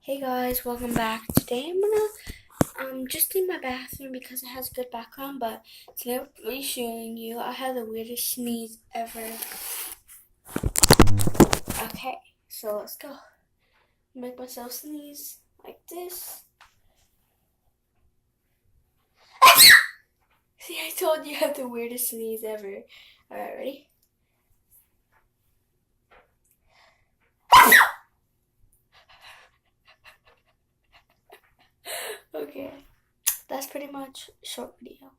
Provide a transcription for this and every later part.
Hey guys, welcome back. Today I'm gonna just clean my bathroom because it has a good background, but today I'm really showing you I had the weirdest sneeze ever. Okay, so let's go. Make myself sneeze like this. See, I told you I had the weirdest sneeze ever. Alright, ready? Okay, that's pretty much a short video.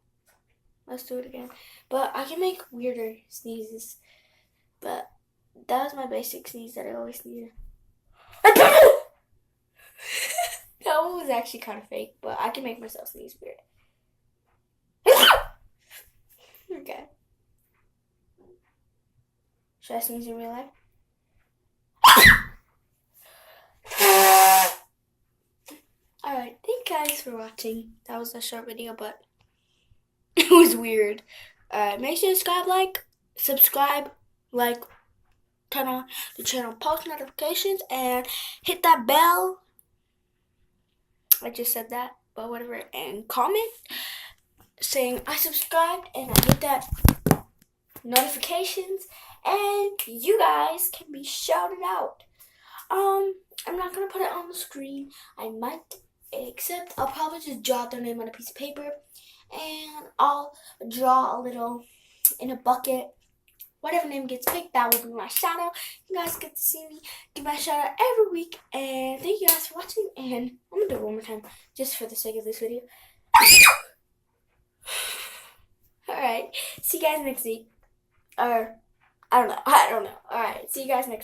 Let's do it again. But I can make weirder sneezes. But that was my basic sneeze that I always sneeze. That one was actually kind of fake, but I can make myself sneeze weird. Okay. Should I sneeze in real life? Alright, thank you guys for watching. That was a short video, but it was weird. Make sure to subscribe, turn on the channel post notifications, and hit that bell. I just said that, but whatever. And comment saying I subscribed and I hit that notifications, and you guys can be shouted out. I'm not gonna put it on the screen. I might, except I'll probably just jot their name on a piece of paper, and I'll draw a little in a bucket. Whatever name gets picked, that will be my shout out. You guys get to see me give my shout out every week, and thank you guys for watching. And I'm gonna do it one more time just for the sake of this video. Alright, see you guys next week. Or I don't know. Alright, see you guys next week.